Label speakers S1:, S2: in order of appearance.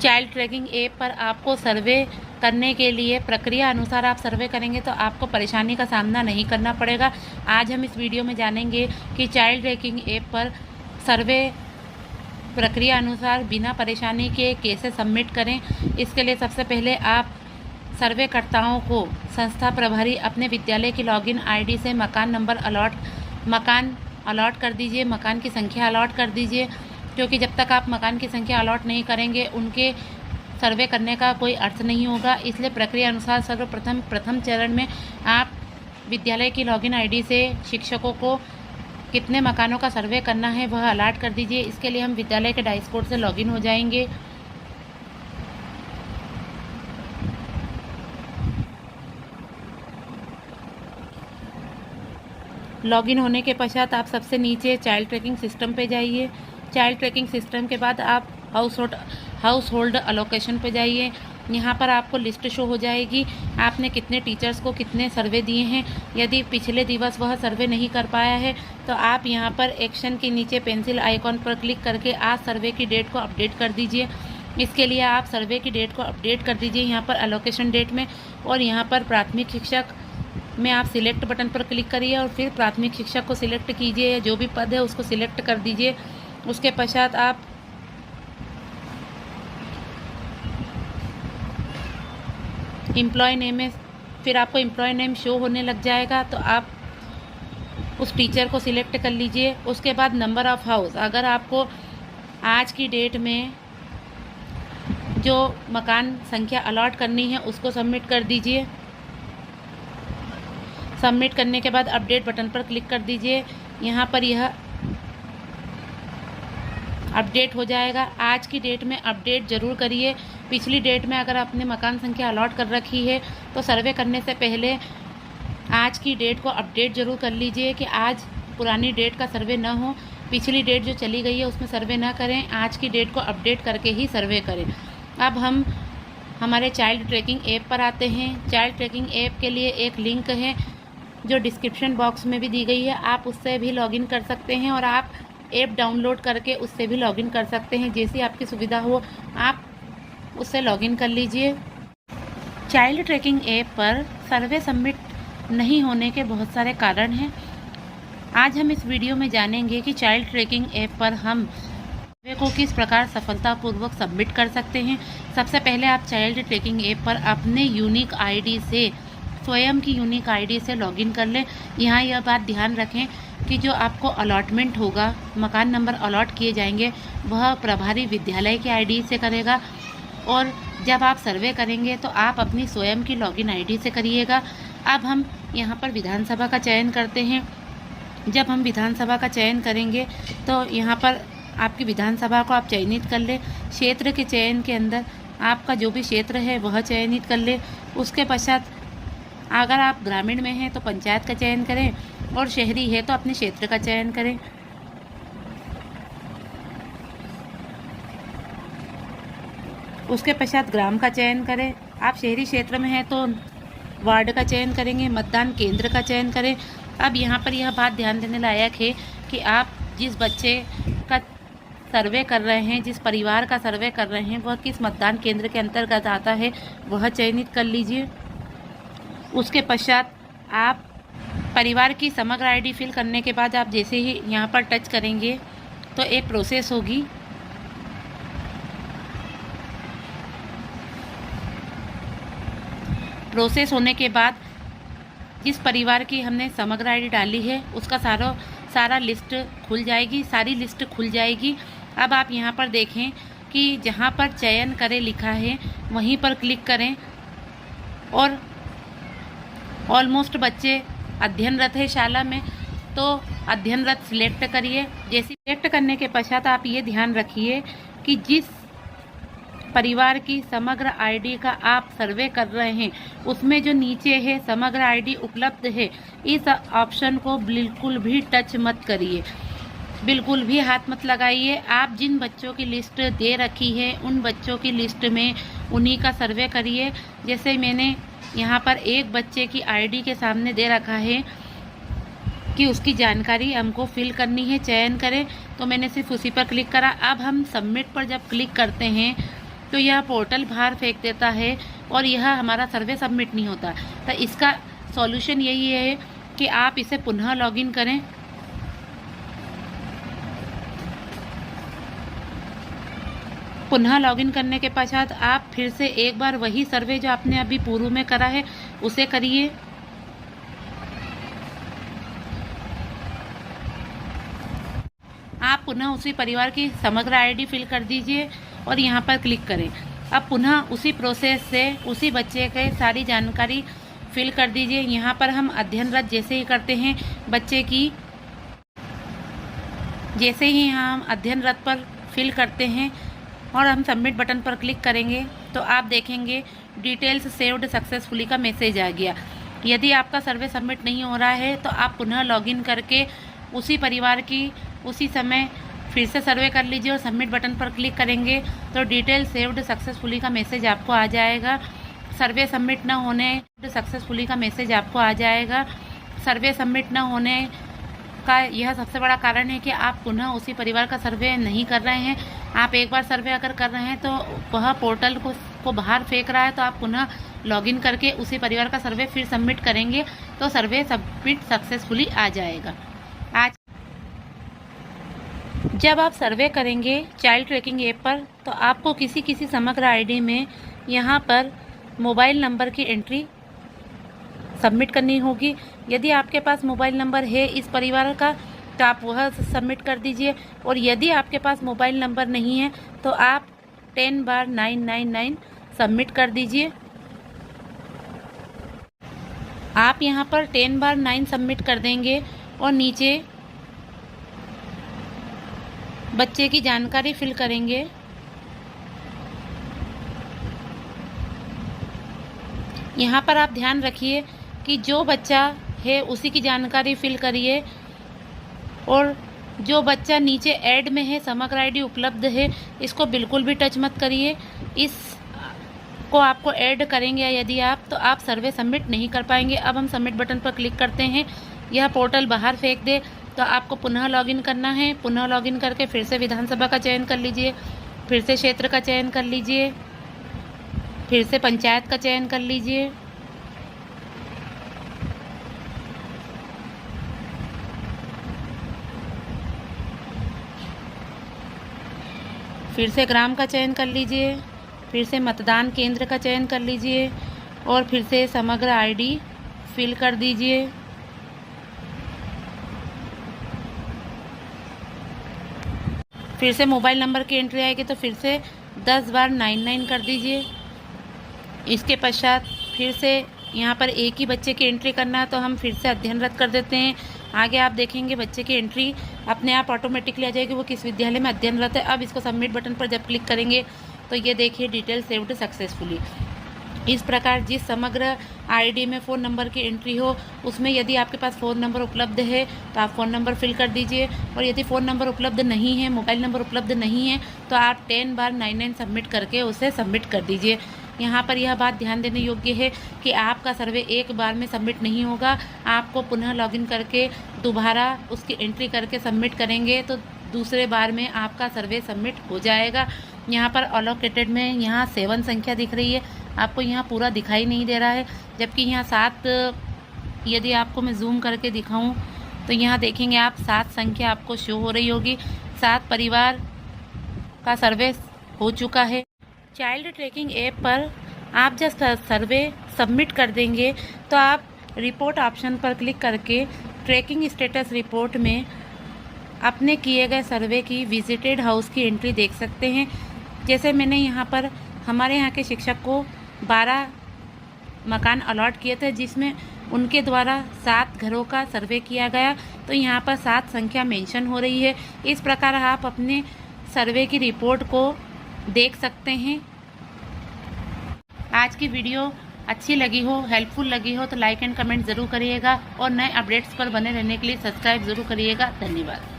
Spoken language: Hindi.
S1: चाइल्ड ट्रैकिंग ऐप पर आपको सर्वे करने के लिए प्रक्रिया अनुसार आप सर्वे करेंगे तो आपको परेशानी का सामना नहीं करना पड़ेगा। आज हम इस वीडियो में जानेंगे कि चाइल्ड ट्रैकिंग ऐप पर सर्वे प्रक्रिया अनुसार बिना परेशानी के कैसे सबमिट करें। इसके लिए सबसे पहले आप सर्वेकर्ताओं को संस्था प्रभारी अपने विद्यालय की लॉगिन आईडी से मकान अलॉट कर दीजिए, मकान की संख्या अलॉट कर दीजिए, क्योंकि जब तक आप मकान की संख्या अलॉट नहीं करेंगे उनके सर्वे करने का कोई अर्थ नहीं होगा। इसलिए प्रक्रिया अनुसार सर्वप्रथम प्रथम चरण में आप विद्यालय की लॉगिन आईडी से शिक्षकों को कितने मकानों का सर्वे करना है वह अलॉट कर दीजिए। इसके लिए हम विद्यालय के डैशबोर्ड से लॉगिन हो जाएंगे। लॉगिन होने के पश्चात आप सबसे नीचे चाइल्ड ट्रैकिंग सिस्टम पे जाइए। चाइल्ड ट्रैकिंग सिस्टम के बाद आप हाउस होल्ड अलोकेशन पे जाइए। यहाँ पर आपको लिस्ट शो हो जाएगी, आपने कितने टीचर्स को कितने सर्वे दिए हैं। यदि पिछले दिवस वह सर्वे नहीं कर पाया है तो आप यहाँ पर एक्शन के नीचे पेंसिल आइकॉन पर क्लिक करके आज सर्वे की डेट को अपडेट कर दीजिए। इसके लिए आप सर्वे की डेट को अपडेट कर दीजिए यहाँ पर अलोकेशन डेट में, और यहाँ पर प्राथमिक शिक्षक में आप सिलेक्ट बटन पर क्लिक करिए और फिर प्राथमिक शिक्षक को सिलेक्ट कीजिए, जो भी पद है उसको सिलेक्ट कर दीजिए। उसके पश्चात आप एम्प्लॉय नेम में फिर आपको एम्प्लॉय नेम शो होने लग जाएगा, तो आप उस टीचर को सिलेक्ट कर लीजिए। उसके बाद नंबर ऑफ हाउस, अगर आपको आज की डेट में जो मकान संख्या अलॉट करनी है उसको सबमिट कर दीजिए। सबमिट करने के बाद अपडेट बटन पर क्लिक कर दीजिए। यहाँ पर यह अपडेट हो जाएगा। आज की डेट में अपडेट ज़रूर करिए। पिछली डेट में अगर आपने मकान संख्या अलॉट कर रखी है तो सर्वे करने से पहले आज की डेट को अपडेट ज़रूर कर लीजिए कि आज पुरानी डेट का सर्वे ना हो। पिछली डेट जो चली गई है उसमें सर्वे ना करें, आज की डेट को अपडेट करके ही सर्वे करें। अब हम हमारे चाइल्ड ट्रैकिंग ऐप पर आते हैं। चाइल्ड ट्रैकिंग ऐप के लिए एक लिंक है जो डिस्क्रिप्शन बॉक्स में भी दी गई है, आप उससे भी लॉगिन कर सकते हैं और आप ऐप डाउनलोड करके उससे भी लॉगिन कर सकते हैं। जैसी आपकी सुविधा हो आप उससे लॉगिन कर लीजिए। चाइल्ड ट्रैकिंग ऐप पर सर्वे सबमिट नहीं होने के बहुत सारे कारण हैं। आज हम इस वीडियो में जानेंगे कि चाइल्ड ट्रैकिंग ऐप पर हम सर्वे को किस प्रकार सफलतापूर्वक सबमिट कर सकते हैं। सबसे पहले आप चाइल्ड ट्रैकिंग ऐप पर अपने यूनिक आईडी से स्वयं की यूनिक आईडी से लॉगिन कर लें। यहाँ यह बात ध्यान रखें कि जो आपको अलॉटमेंट होगा, मकान नंबर अलॉट किए जाएंगे, वह प्रभारी विद्यालय की आईडी से करेगा, और जब आप सर्वे करेंगे तो आप अपनी स्वयं की लॉगिन आईडी से करिएगा। अब हम यहाँ पर विधानसभा का चयन करते हैं। जब हम विधानसभा का चयन करेंगे तो यहाँ पर आपकी विधानसभा को आप चयनित कर ले। क्षेत्र के चयन के अंदर आपका जो भी क्षेत्र है वह चयनित कर ले। उसके पश्चात अगर आप ग्रामीण में हैं तो पंचायत का चयन करें, और शहरी है तो अपने क्षेत्र का चयन करें। उसके पश्चात ग्राम का चयन करें। आप शहरी क्षेत्र में हैं तो वार्ड का चयन करेंगे, मतदान केंद्र का चयन करें। अब यहाँ पर यह बात ध्यान देने लायक है कि आप जिस बच्चे का सर्वे कर रहे हैं, जिस परिवार का सर्वे कर रहे हैं, वह किस मतदान केंद्र के अंतर्गत आता है वह चयनित कर लीजिए। उसके पश्चात आप परिवार की समग्र आईडी फिल करने के बाद आप जैसे ही यहाँ पर टच करेंगे तो एक प्रोसेस होगी। प्रोसेस होने के बाद जिस परिवार की हमने समग्र आईडी डाली है उसका सारा लिस्ट खुल जाएगी, सारी लिस्ट खुल जाएगी। अब आप यहाँ पर देखें कि जहाँ पर चयन करें लिखा है वहीं पर क्लिक करें, और ऑलमोस्ट बच्चे अध्ययनरत है शाला में तो अध्ययनरत सिलेक्ट करिए। जैसे सिलेक्ट करने के पश्चात आप ये ध्यान रखिए कि जिस परिवार की समग्र आईडी का आप सर्वे कर रहे हैं उसमें जो नीचे है समग्र आईडी उपलब्ध है, इस ऑप्शन को बिल्कुल भी टच मत करिए, बिल्कुल भी हाथ मत लगाइए। आप जिन बच्चों की लिस्ट दे रखी है उन बच्चों की लिस्ट में उन्हीं का सर्वे करिए। जैसे मैंने यहाँ पर एक बच्चे की आईडी के सामने दे रखा है कि उसकी जानकारी हमको फिल करनी है, चयन करें, तो मैंने सिर्फ उसी पर क्लिक करा। अब हम सबमिट पर जब क्लिक करते हैं तो यह पोर्टल बाहर फेंक देता है और यह हमारा सर्वे सबमिट नहीं होता। तो इसका सॉल्यूशन यही है कि आप इसे पुनः लॉगिन करें। पुनः लॉगिन करने के पश्चात आप फिर से एक बार वही सर्वे जो आपने अभी पूर्व में करा है उसे करिए। आप पुनः उसी परिवार की समग्र आईडी फिल कर दीजिए और यहाँ पर क्लिक करें। अब पुनः उसी प्रोसेस से उसी बच्चे के सारी जानकारी फिल कर दीजिए। यहाँ पर हम अध्ययनरत जैसे ही करते हैं बच्चे की, जैसे ही हम अध्ययनरत पर फिल करते हैं और हम सबमिट बटन पर क्लिक करेंगे तो आप देखेंगे डिटेल्स सेव्ड सक्सेसफुली का मैसेज आ गया। यदि आपका सर्वे सबमिट नहीं हो रहा है तो आप पुनः लॉगिन करके उसी परिवार की उसी समय फिर से सर्वे कर लीजिए और सबमिट बटन पर क्लिक करेंगे तो डिटेल सेव्ड सक्सेसफुली का मैसेज आपको आ जाएगा। सर्वे सबमिट न होने सक्सेसफुली का मैसेज आपको आ जाएगा। सर्वे सबमिट न होने का यह सबसे बड़ा कारण है कि आप पुनः उसी परिवार का सर्वे नहीं कर रहे हैं। आप एक बार सर्वे अगर कर रहे हैं तो वह पोर्टल को बाहर फेंक रहा है, तो आप पुनः लॉगिन करके उसी परिवार का सर्वे फिर सबमिट करेंगे तो सर्वे सबमिट सक्सेसफुली आ जाएगा। आज जब आप सर्वे करेंगे चाइल्ड ट्रैकिंग ऐप पर तो आपको किसी समग्र आईडी में यहाँ पर मोबाइल नंबर की एंट्री सबमिट करनी होगी। यदि आपके पास मोबाइल नंबर है इस परिवार का तो आप वह सबमिट कर दीजिए, और यदि आपके पास मोबाइल नंबर नहीं है तो आप 10 बार 999 सबमिट कर दीजिए। आप यहाँ पर 10 बार 9 सबमिट कर देंगे और नीचे बच्चे की जानकारी फिल करेंगे। यहाँ पर आप ध्यान रखिए कि जो बच्चा है उसी की जानकारी फिल करिए, और जो बच्चा नीचे ऐड में है समग्र आईडी उपलब्ध है इसको बिल्कुल भी टच मत करिए। इस को आपको ऐड करेंगे यदि आप तो आप सर्वे सबमिट नहीं कर पाएंगे। अब हम सबमिट बटन पर क्लिक करते हैं, यह पोर्टल बाहर फेंक दे तो आपको पुनः लॉगिन करना है। पुनः लॉगिन करके फिर से विधानसभा का चयन कर लीजिए, फिर से क्षेत्र का चयन कर लीजिए, फिर से पंचायत का चयन कर लीजिए, फिर से ग्राम का चयन कर लीजिए, फिर से मतदान केंद्र का चयन कर लीजिए और फिर से समग्र आईडी फिल कर दीजिए। फिर से मोबाइल नंबर की एंट्री आएगी तो फिर से 10 बार 99 कर दीजिए। इसके पश्चात फिर से यहाँ पर एक ही बच्चे की एंट्री करना है तो हम फिर से अध्ययनरत कर देते हैं। आगे आप देखेंगे बच्चे की एंट्री अपने आप ऑटोमेटिकली आ जाएगी, वो किस विद्यालय में अध्ययनरत है। अब इसको सबमिट बटन पर जब क्लिक करेंगे तो ये देखिए डिटेल सेव्ड सक्सेसफुली। इस प्रकार जिस समग्र आईडी में फ़ोन नंबर की एंट्री हो उसमें यदि आपके पास फ़ोन नंबर उपलब्ध है तो आप फ़ोन नंबर फिल कर दीजिए, और यदि फ़ोन नंबर उपलब्ध नहीं है, मोबाइल नंबर उपलब्ध नहीं है तो आप 10 बार 99 सबमिट करके उसे सबमिट कर दीजिए। यहाँ पर यह बात ध्यान देने योग्य है कि आपका सर्वे एक बार में सबमिट नहीं होगा, आपको पुनः लॉगिन करके दोबारा उसकी एंट्री करके सबमिट करेंगे तो दूसरे बार में आपका सर्वे सबमिट हो जाएगा। यहाँ पर अलोकेटेड में यहाँ 7 संख्या दिख रही है, आपको यहाँ पूरा दिखाई नहीं दे रहा है, जबकि यहाँ 7 यदि आपको मैं जूम करके दिखाऊं तो यहाँ देखेंगे आप 7 संख्या आपको शो हो रही होगी। 7 परिवार का सर्वे हो चुका है। चाइल्ड ट्रैकिंग ऐप पर आप जब सर्वे सबमिट कर देंगे तो आप रिपोर्ट ऑप्शन पर क्लिक करके ट्रैकिंग स्टेटस रिपोर्ट में अपने किए गए सर्वे की विजिटेड हाउस की एंट्री देख सकते हैं। जैसे मैंने यहाँ पर हमारे यहाँ के शिक्षक को 12 मकान अलॉट किए थे जिसमें उनके द्वारा 7 घरों का सर्वे किया गया, तो यहाँ पर 7 संख्या मेंशन हो रही है। इस प्रकार आप अपने सर्वे की रिपोर्ट को देख सकते हैं। आज की वीडियो अच्छी लगी हो, हेल्पफुल लगी हो तो लाइक एंड कमेंट ज़रूर करिएगा, और नए अपडेट्स पर बने रहने के लिए सब्सक्राइब ज़रूर करिएगा। धन्यवाद।